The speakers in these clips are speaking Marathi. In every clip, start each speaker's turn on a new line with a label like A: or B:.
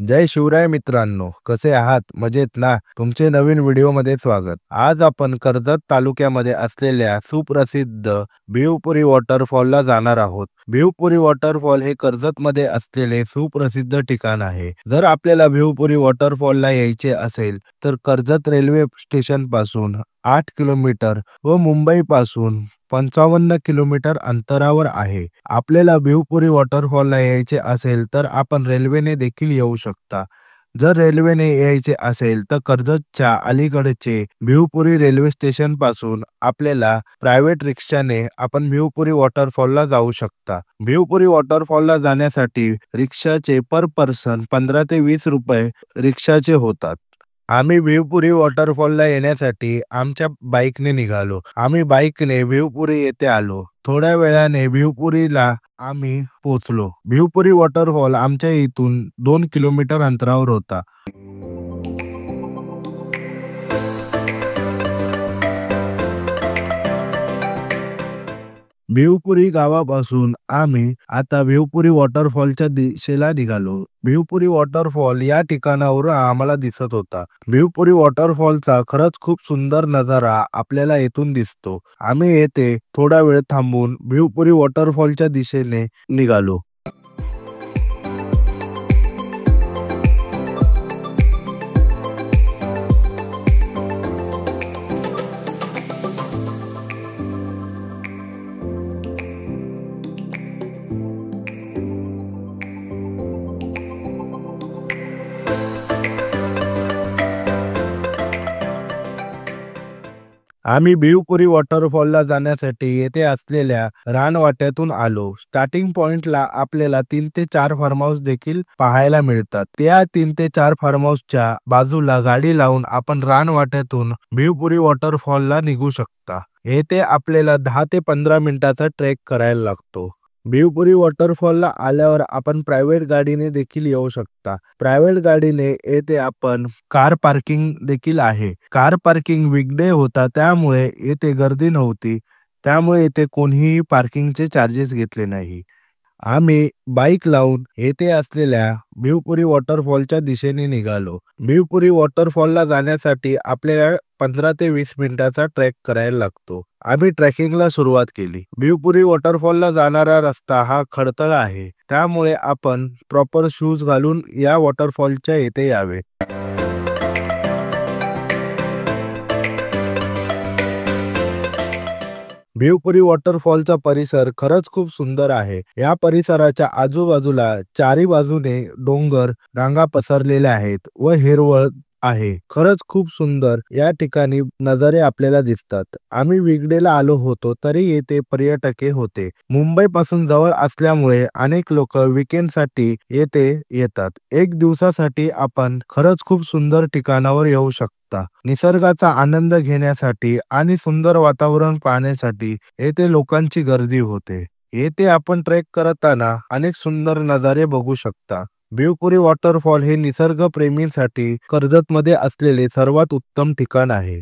A: जय शिवराय मित्रांनो, कसे आहात? मजेत ना? तुमचे नवीन व्हिडिओमध्ये स्वागत. आज आपण कर्जत तालुक्यामध्ये असलेल्या सुप्रसिद्ध भिवपुरी वॉटरफॉलला जाणार आहोत. भिवपुरी वॉटरफॉल हे कर्जतमध्ये असलेले सुप्रसिद्ध ठिकाण आहे. जर आपल्याला भिवपुरी वॉटरफॉलला यायचे असेल तर कर्जत रेल्वे स्टेशन पासून 8 किलोमीटर व मुंबई पासून 55 किलोमीटर अंतरावर आहे. आपल्याला भिवपुरी वॉटरफॉलला यायचे असेल तर आपण रेल्वेने देखील येऊ शकता. जर रेल्वेने यायचे असेल तर कर्जतच्या अलीकडचे भिवपुरी रेल्वे स्टेशन पासून आपल्याला प्रायव्हेट रिक्षाने आपण भिवपुरी वॉटरफॉलला जाऊ शकता. भिवपुरी वॉटरफॉलला जाण्यासाठी रिक्षाचे पर पर्सन 15 ते 20 रुपये रिक्षाचे होतात. आम्ही भिवपुरी वॉटरफॉलला येण्यासाठी आमच्या बाईकने निघालो. आम्ही बाईकने भिवपुरी येथे आलो. थोड्या वेळाने भिवपुरीला आम्ही पोहोचलो. भिवपुरी वॉटरफॉल आमच्या इथून 2 किलोमीटर अंतरावर होता. भिवपुरी गावापासून आम्ही आता भिवपुरी वॉटरफॉलच्या दिशेला निघालो. भिवपुरी वॉटरफॉल या ठिकाणावर आम्हाला दिसत होता. भिवपुरी वॉटरफॉलचा खरंच खूप सुंदर नजारा आपल्याला येथून दिसतो. आम्ही येथे थोडा वेळ थांबून भिवपुरी वॉटरफॉलच्या दिशेने निघालो. आम्ही भिवपुरी वॉटरफॉलला जाण्यासाठी येथे असलेल्या रानवाट्यातून आलो. स्टार्टिंग पॉइंटला आपल्याला 3 ते 4 फार्म हाऊस देखील पाहायला मिळतात. त्या 3 ते 4 फार्म हाऊसच्या बाजूला गाडी लावून आपण रानवाट्यातून भिवपुरी वॉटरफॉलला निघू शकता. येथे आपल्याला 10 ते 15 मिनिटाचा ट्रेक करायला लागतो. भिवपुरी वॉटरफॉलला आल्यावर आपण प्रायव्हेट गाडीने देखील येऊ शकता. प्रायव्हेट गाडीने येथे आपण कार पार्किंग देखील आहे. कार पार्किंग वीकडे होता त्यामुळे येथे गर्दी नव्हती. त्यामुळे येथे कोणीही पार्किंगचे चार्जेस घेतले नाही. आम्ही बाईक लावून येथे असलेल्या भिवपुरी वॉटरफॉलच्या दिशेने निघालो. भिवपुरी वॉटरफॉलला जाण्यासाठी आपल्याला 15 ते 20 मिनिटाचा ट्रेक करायला लागतो. आम्ही ट्रेकिंगला सुरुवात केली. भिवपुरी वॉटरफॉलला जाणारा रस्ता हा खडतर आहे. त्यामुळे आपण प्रॉपर शूज घालून या वॉटरफॉलच्या येथे यावे. भिवपुरी वॉटरफॉलचा परिसर खरंच खूप सुंदर आहे. या परिसराच्या आजूबाजूला चारी बाजूने डोंगर रांगा पसरलेल्या आहेत व हिरवळ आहे. खरंच खूप सुंदर या ठिकाणी नजारे आपल्याला दिसतात. आम्ही वीकडेला आलो होतो तरी येथे पर्यटके होते. मुंबई पासून जवळ असल्यामुळे अनेक लोक वीकेंडसाठी येथे येतात. एक दिवसासाठी आपण खरंच खूप सुंदर ठिकाणावर येऊ शकता. निसर्गाचा आनंद घेण्यासाठी आणि सुंदर वातावरण पाहण्यासाठी येथे लोकांची गर्दी होते. येथे आपण ट्रेक करताना अनेक सुंदर नजारे बघू शकता. भिवपुरी वॉटरफॉल हे निसर्गप्रेमींसाठी कर्जतमध्ये असलेले सर्वात उत्तम ठिकाण आहे.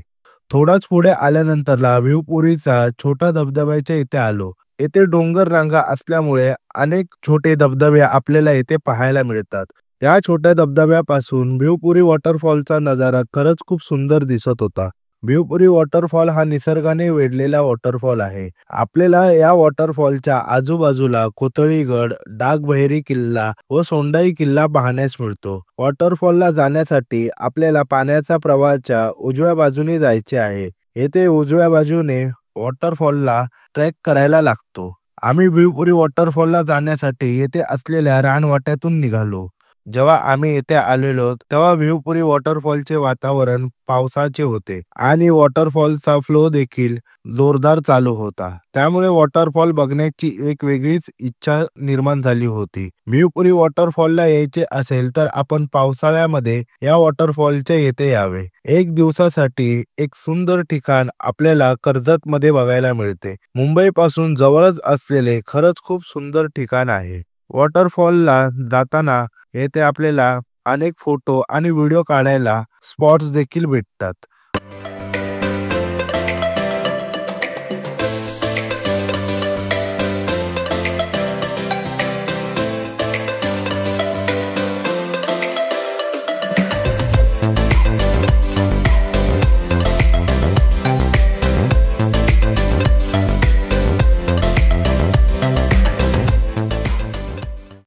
A: थोडाच पुढे आल्यानंतरला भिवपुरीचा छोटा धबधब्याच्या इथे आलो. येथे डोंगर रांगा असल्यामुळे अनेक छोटे धबधबे आपल्याला येथे पाहायला मिळतात. या छोट्या धबधब्यापासून भिवपुरी वॉटरफॉलचा नजारा खरंच खूप सुंदर दिसत होता. भिवपुरी वॉटरफॉल हा निसर्गाने वेढलेला वॉटरफॉल आहे. आपल्याला या वॉटरफॉलच्या आजूबाजूला कोथळीगड, डागबहेरी किल्ला व सोंडाई किल्ला पाहण्यास मिळतो. वॉटरफॉलला जाण्यासाठी आपल्याला पाण्याच्या प्रवाहाच्या उजव्या बाजूने जायचे आहे. येथे उजव्या बाजूने वॉटरफॉलला ट्रेक करायला लागतो. आम्ही भिवपुरी वॉटरफॉलला जाण्यासाठी येथे असलेल्या रानवाट्यातून निघालो. जेव्हा आम्ही येथे आलेलो तेव्हा भिवपुरी वॉटरफॉलचे वातावरण पावसाचे होते आणि वॉटरफॉलचा फ्लो देखील जोरदार चालू होता. त्यामुळे वॉटरफॉल बघण्याची एक वेगळीच इच्छा निर्माण झाली होती. भिवपुरी वॉटरफॉलला यायचे असेल तर आपण पावसाळ्यामध्ये या वॉटरफॉलच्या येथे यावे. एक दिवसासाठी एक सुंदर ठिकाण आपल्याला कर्जतमध्ये बघायला मिळते. मुंबई पासून जवळच असलेले खरंच खूप सुंदर ठिकाण आहे. वॉटरफॉलला जाताना येथे आपल्याला अनेक फोटो आणि व्हिडिओ काढायला स्पॉट्स देखील भेटतात.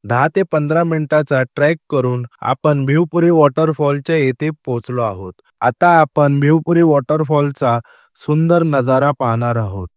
A: 10 ते 15 मिनिटाचा ट्रेक करून आपण भिवपुरी वॉटरफॉलच्या येथे पोहोचलो आहोत. आता आपण भिवपुरी वॉटरफॉलचा सुंदर नजारा पाहणार आहोत.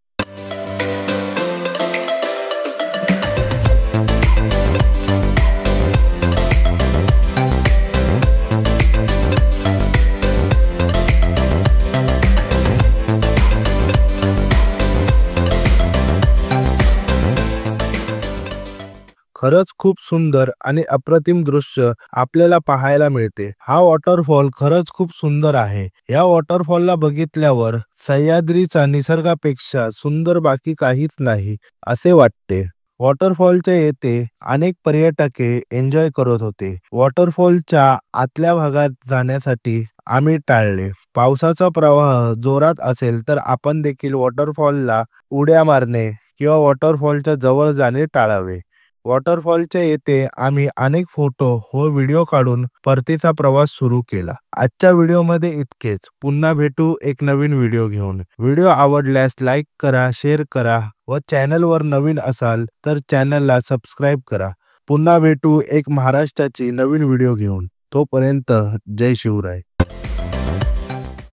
A: खरंच खूप सुंदर आणि अप्रतिम दृश्य आपल्याला पाहायला मिळते. हा वॉटरफॉल खरंच खूप सुंदर आहे. या वॉटरफॉलला बघितल्यावर सह्याद्रीचा निसर्गापेक्षा सुंदर बाकी काहीच नाही असे वाटते. वॉटरफॉलच्या येथे अनेक पर्यटके एन्जॉय करत होते. वॉटरफॉलच्या आतल्या भागात जाण्यासाठी आम्ही टाळले. पावसाचा प्रवाह जोरात असेल तर आपण देखील वॉटरफॉलला उड्या मारणे किंवा वॉटरफॉलच्या जवळ जाणे टाळावे. वॉटरफॉलच्या येथे आम्ही अनेक फोटो व व्हिडिओ काढून परतीचा प्रवास सुरू केला. आजच्या व्हिडिओमध्ये इतकेच. पुन्हा भेटू एक नवीन व्हिडिओ घेऊन. व्हिडिओ आवडल्यास लाईक करा, शेअर करा व चॅनलवर नवीन असाल तर चॅनलला सबस्क्राईब करा. पुन्हा भेटू एक महाराष्ट्राची नवीन व्हिडिओ घेऊन. तोपर्यंत जय शिवराय.